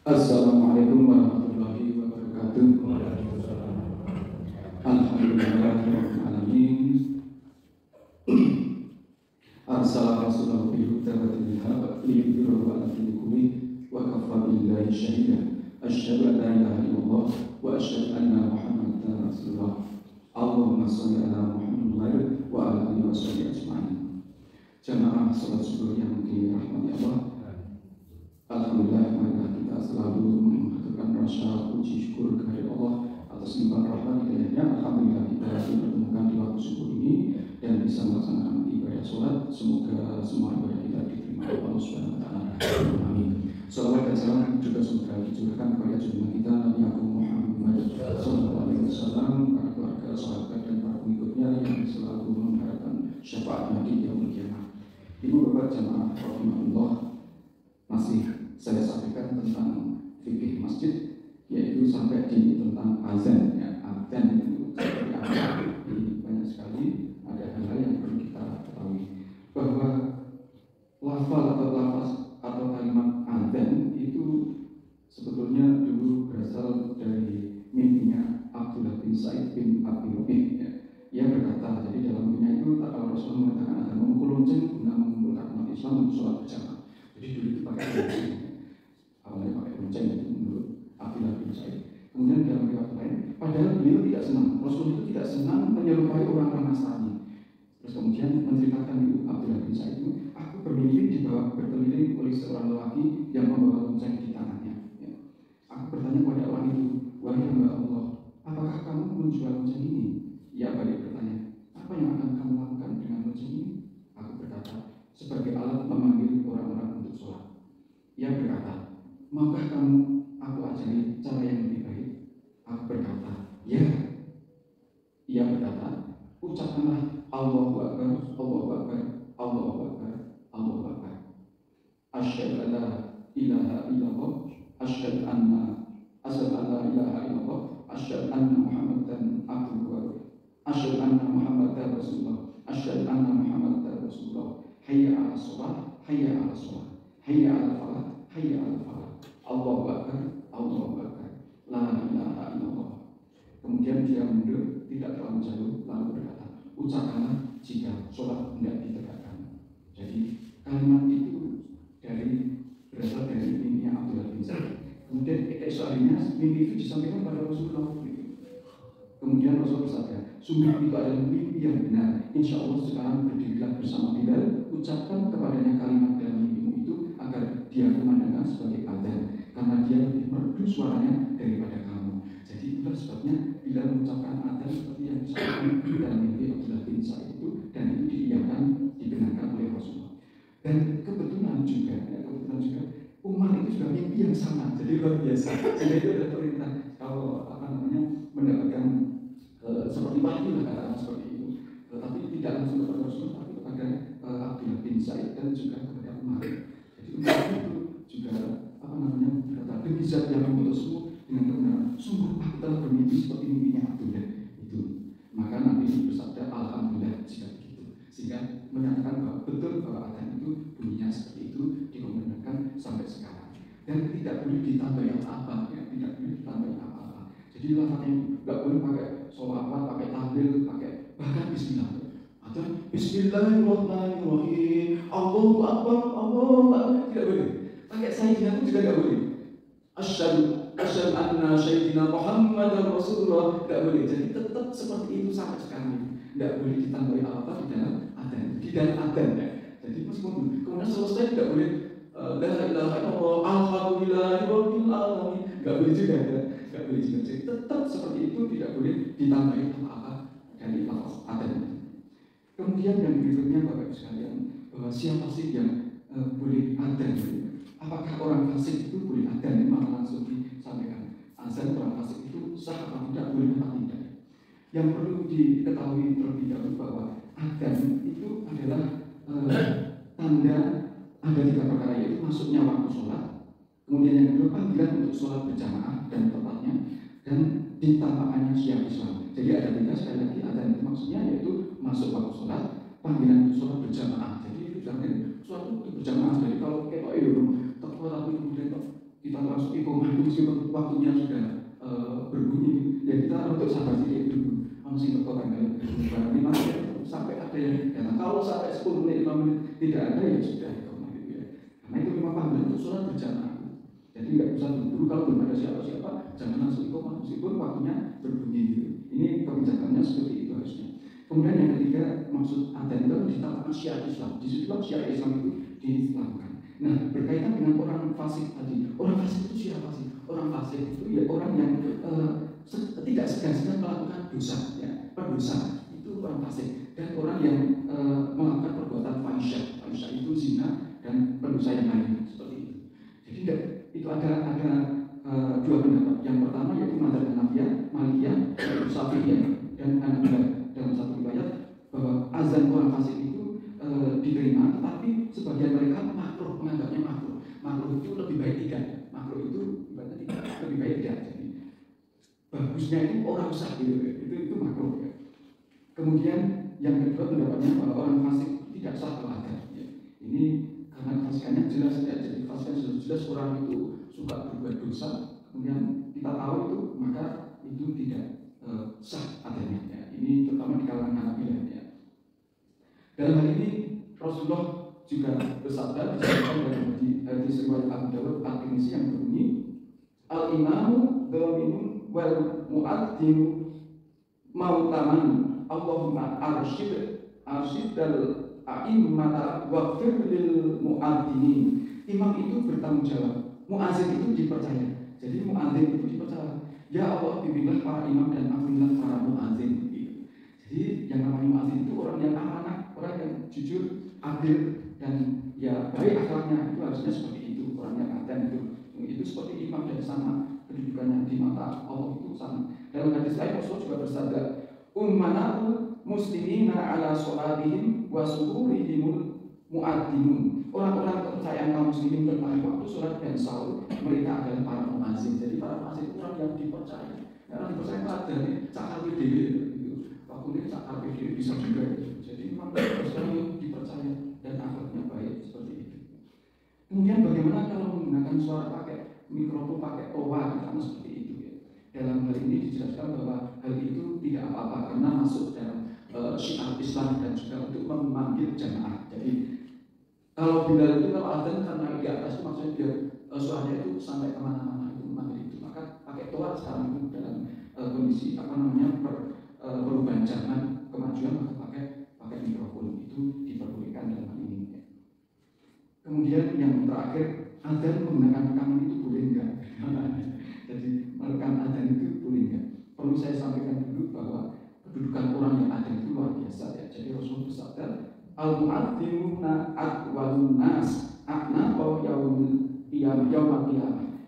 Assalamualaikum warahmatullahi wabarakatuh. Alhamdulillahirabbil alamin. Arsala rasulahu bil huda wa dinil haq liyudhhirahu 'ala dini kullihi wa kafa billahi shahida. Asyhadu an la ilaha illallah wa asyhadu anna Muhammadan rasulullah. Allahumma shalli ala Muhammad wa ala alihi washabihi ajma'in. Jamaah salat subuh yang dirahmati Allah. Alhamdulillah, marilah kita selalu mengaturkan rasa puji syukur kepada Allah atas limpahan rahmat hidayahnya. Alhamdulillah kita dipertemukan di waktu subuh ini dan bisa melaksanakan ibadah sholat. Semoga semua ibadah kita diterima oleh Allah Subhanahu wa Ta'ala. Amin. Salawat dan salam juga semoga dicurahkan kepada junjungan kita Nabi Agung Muhammad Sallallahu Alaihi Wasallam, para keluarga, sahabat dan para pengikutnya yang selalu mengharapkan syafaatnya di yaumul qiyamah. Ibu bapak jamaah rahimahullah, masih saya sampaikan tentang fikih masjid, yaitu sampai di tentang azan. Ya, azan itu seperti apa? Ini banyak sekali ada hal-hal yang perlu kita ketahui, bahwa lafaz atau kalimat azan itu sebetulnya dulu berasal dari mimpinya Abdullah bin Sa'id bin Abi Rabi'. Ya. Ia berkata, jadi dalam mimpinya itu Rasulullah mengatakan akan memukul lonceng guna mengumpulkan umat Islam untuk sholat berjamaah. Jadi dulu itu pakai lonceng, awalnya pakai lonceng itu menurut Abdullah bin Sa'id. Kemudian dalam riwayat lain, padahal beliau tidak senang, Rasul itu tidak senang menyerupai orang-orang Nasrani. Terus kemudian menceritakan itu Abdullah bin Sa'id itu, aku bermimpi di bawah berkeliling oleh seorang lelaki yang membawa lonceng di tangannya. Ya. Aku bertanya kepada orang itu, wahai hamba Allah, apakah kamu menjual lonceng ini? Ia balik bertanya, apa yang akan kamu lakukan dengan lonceng ini? Aku berkata, sebagai alat memanggil orang-orang untuk sholat. Ia berkata, maukah kamu aku ajari cara yang lebih baik? Aku berkata, ya. Ia berkata, ucapkanlah Allahu Akbar, Allahu Akbar, Allahu Akbar, Allahu Akbar. Asyhadu an la ilaha illallah, asyhadu anna la ilaha illallah, asyhadu anna Muhammadan abduhu, asyhadu anna Muhammadan rasulullah, asyhadu anna Muhammadan rasulullah. Hayya 'ala shalah, hayya 'ala shalah, hayya 'ala falah, hayya 'ala falah. Allahu Akbar, Allahu Akbar. La ilaha illallah. Kemudian dia mundur, tidak terlalu jauh, lalu berkata, ucapkanlah jika sholat tidak ditegakkan. Jadi kalimat itu berasal dari mimpinya Abdullah bin Sa'id. Kemudian esok harinya mimpi itu disampaikan pada Rasulullah. Kemudian Rasul bersabda, sungguh itu adalah mimpi yang benar. Insya Allah sekarang berdirilah bersama Bilal, ucapkan kepadanya kalimat dalam mimpimu itu agar dia memandangkan sebagai azan, karena dia lebih merdu suaranya daripada kamu. Jadi itulah sebabnya Bilal mengucapkan azan seperti yang disampaikan dalam mimpi Abdullah bin Sa'id itu, dan itu diiyakan, dibenarkan oleh Rasulullah. Dan kebetulan juga Umar itu juga mimpi yang sama, jadi luar biasa. Jadi itu adalah perintah kalau mendapatkan seperti wahyu lah, katakan seperti itu. Tapi tidak langsung kepada Rasul, tapi kepada Abdullah bin Sa'id dan juga kepada Umar. Jadi Umar itu juga berkata, demi zat yang mengutusmu dengan kebenaran, sungguh aku telah bermimpi seperti mimpinya Abdullah itu. Maka Nabi bersabda, alhamdulillah jika begitu, sehingga menyatakan bahwa betul bahwa adzan itu bunyinya seperti itu, dikumandangkan sampai sekarang, dan tidak boleh ditambahi apa-apa, ya, tidak boleh ditambahi apa-apa. Jadi lafaznya nggak boleh pakai sholawat, pakai tahlil, pakai bahkan Bismillah atau Bismillahirrahmanirrahim, Allahu Akbar, Allahu Akbar, tidak boleh. Pakai Sayyidina pun juga nggak boleh. Asyhadu anna Sayyidina Muhammadan Rasulullah, tidak boleh. Jadi tetap seperti itu sampai sekarang. Tidak boleh ditambahi apa di dalam adzan, ya. Jadi meskipun kemudian selesai tidak boleh la ilaha illallah, alhamdulillahirabbil alamin, nggak boleh juga, ya. Nggak boleh juga. Jadi tetap seperti itu, tidak boleh ditambahi apa-apa dari lafaz adzan. Kemudian yang berikutnya Bapak Ibu sekalian, bahwa siapa sih yang boleh adzan? Apakah orang fasik itu boleh adzan? Ini maka langsung disampaikan. Azan orang fasik itu sah atau tidak, boleh atau tidak? Yang perlu diketahui terlebih dahulu bahwa adzan itu adalah tanda ada 3 perkara, yaitu masuknya waktu sholat, kemudian yang kedua panggilan untuk sholat berjamaah dan tepatnya, dan ditampakkannya syiar Islam. Jadi ada 3 sekali lagi adzan itu maksudnya yaitu masuk waktu sholat, panggilan untuk sholat berjamaah. Jadi itu jangan suatu untuk berjamaah. Jadi kalau ketok itu tapi kemudian kita langsung iqomah itu waktunya sudah berbunyi, ya kita untuk sabar sedikit dulu, langsung ke tanggal 5 menit sampai ada yang datang. Kalau sampai 10 menit 5 menit tidak ada, ya sudah iqomah gitu ya. Karena itu 5 panggilan itu sholat berjamaah. Jadi nggak usah dulu kalau belum ada siapa-siapa, jangan langsung iqomah meskipun waktunya berbunyi gitu. Ini kebijakannya seperti itu harusnya. Kemudian yang ketiga, maksud adzan itu ditetapkan syiar Islam. Di situ syiar Islam itu ditetapkan. Nah, berkaitan dengan orang fasik tadi. Orang fasik itu siapa sih? Orang fasik itu ya orang yang tidak segan-segan melakukan dosa, ya, pendosa. Itu orang fasik. Dan orang yang melakukan perbuatan fahisyah. Fahisyah itu zina dan pendosa yang lain seperti itu. Jadi itu ada dua pendapat. Yang pertama yaitu mazhab Hanafiyah, Malikiyah, Syafi'iyah dan Hanabilah. Dalam satu riwayat bahwa azan orang fasik itu diterima, tetapi sebagian mereka makruh, menganggapnya makruh. Makruh itu lebih baik tidak. Makruh itu ibaratnya tidak, lebih baik tidak. Jadi bagusnya itu orang usah gitu, itu makruh ya. Kemudian yang kedua pendapatnya bahwa orang fasik tidak sah azan. Ya. Ini karena fasikannya jelas ya, jadi fasikan jelas orang itu suka berbuat dosa, kemudian kita tahu itu, maka itu tidak sah adanya ya. Ini terutama di kalangan Hanabilah ya. Dalam hal ini Rasulullah juga bersabda disebutkan dalam hadis riwayat Abu Dawud At-Tirmidzi yang berbunyi al-imamu dhaminun wal mu'adzinu mautaman Allahumma arsyid dal a'immata waghfir lil mu'adzinin. Imam itu bertanggung jawab, muadzin itu dipercaya. Jadi muadzin itu dipercaya. Ya Allah, bimbinglah para imam dan ampunilah para muadzin. Jadi yang namanya muadzin itu orang yang amanah, orang yang jujur, adil, dan ya baik akhlaknya. Itu harusnya seperti itu. Orang yang adzan itu seperti imam dan sama kedudukannya di mata Allah itu sama. Dalam hadis lain Rasul juga bersabda, ummanul muslimina ala sholatihim wa suhurihimul muadzinun. Orang-orang kepercayaan kaum muslimin tentang waktu sholat dan sahur mereka adalah para muadzin. Jadi para muadzin itu orang yang dipercaya. Orang dipercaya ada nih cakar PDW gitu. Waktu ini cakar PDW bisa juga gitu. Jadi memang orang yang dipercaya dan akhlaknya baik seperti itu. Kemudian bagaimana kalau menggunakan suara pakai mikrofon, pakai toa, sama seperti itu ya. Dalam hal ini dijelaskan bahwa hal itu tidak apa-apa karena masuk dalam syiar Islam dan juga untuk memanggil jamaah. Jadi kalau Bilal itu kalau adzan karena di atas itu maksudnya biar suaranya itu sampai kemana-mana itu memanggil itu, maka pakai toa sekarang itu dalam kondisi perubahan zaman kemajuan, maka pakai mikrofon itu diperbolehkan dalam hal ini. Kemudian yang terakhir, adzan menggunakan rekaman itu boleh enggak? Jadi merekam adzan itu boleh enggak? Perlu saya sampaikan dulu bahwa kedudukan orang yang adzan itu luar biasa ya. Jadi Rasul bersabda, al-mu'adzimuna atwalun nas akna wa yaumil qiyamah.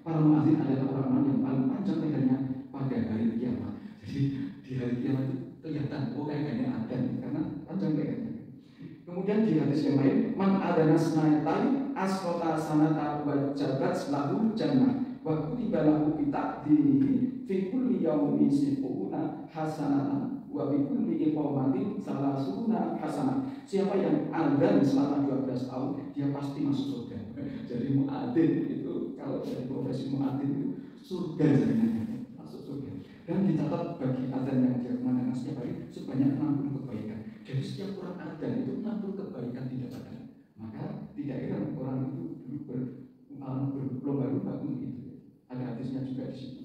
Para muadzin adalah orang-orang yang paling panjang lehernya pada hari kiamat. Jadi di hari kiamat itu kelihatan lehernya adzan karena panjang lehernya. Kemudian di hadis yang lain, man adana sanatai asrota sanata wa jabat lahu jannah wa kutiba lahu bi taqdimihi fi kulli yaumin sifuna hasanatan wa bi kulli iqamatin salasuna hasanah. Siapa yang adzan selama 12 tahun dia pasti masuk surga. Jadi muadzin itu kalau dari profesi muadzin itu surga sebenarnya, masuk surga. Dan dicatat bagi adzan yang dia mengadakan setiap hari sebanyak 60 kebaikan. Jadi setiap orang adzan itu 60 kebaikan didapatkan. Maka tidak heran orang itu dulu berlomba-lomba untuk itu. Ada hadisnya juga di situ.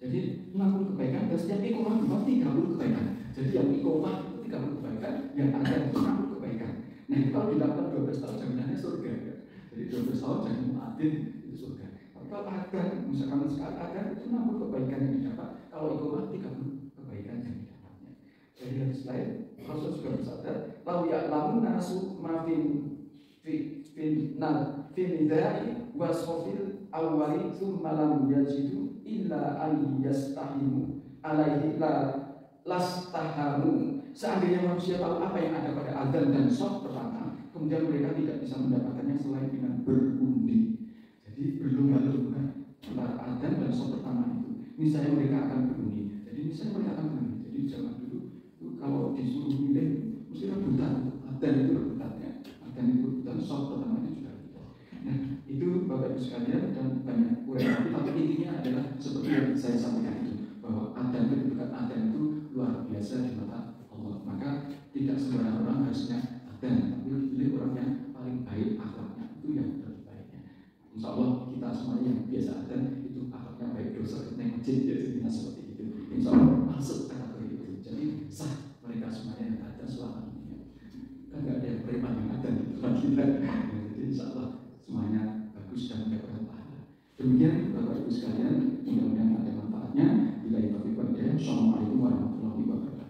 Jadi 60 kebaikan dan setiap iqomah juga 30 kebaikan. Jadi yang iqomah itu 30 kebaikan, yang adzan itu 60 kebaikan. Nah itu kalau dilakukan 12 tahun jaminannya surga ya. Jadi 12 tahun jadi muadzin itu surga. Tapi kalau adzan, misalkan sekali adzan itu 60 kebaikan yang didapat. Kalau iqomah 30 kebaikan yang didapatnya. Jadi hadis lain Rasul juga bersabda, "Lau ya'lamun nasu ma fil nidai wa sofil awwali tsumma lam yajidu illa an yastahimu alaihi lastahamu." Seandainya manusia tahu apa yang ada pada adzan dan shaf pertama, kemudian mereka tidak bisa mendapatkannya selain dengan berundi. Jadi berlomba-lomba antara adzan dan shaf pertama itu. Misalnya mereka akan berundi. Jadi misalnya mereka akan berundi. Jadi zaman dulu itu kalau disuruh milih mesti rebutan. Adzan itu rebutannya. Adzan itu rebutan, shaf pertama itu juga rebutan. Nah itu Bapak Bapak Ibu sekalian, dan banyak uraian, tapi intinya adalah seperti yang saya sampaikan itu, bahwa adzan, kedudukan adzan itu luar biasa di mata Allah. Maka tidak sembarang orang harusnya adzan, tapi pilih orang yang paling baik akhlaknya, itu yang lebih baiknya. Insya Allah kita semuanya yang biasa adzan itu akhlaknya baik, dosa naik masjid ya, jadi seperti itu. Insya Allah masuk kategori itu. Jadi sah mereka semuanya yang adzan selama ini. Kan nggak ada yang preman yang adzan di tempat kita. Jadi insya Allah semuanya bagus dan mendapatkan pahala. Demikian Bapak Ibu sekalian, mudah-mudahan ada manfaatnya. Bila itu, Assalamualaikum warahmatullahi wabarakatuh.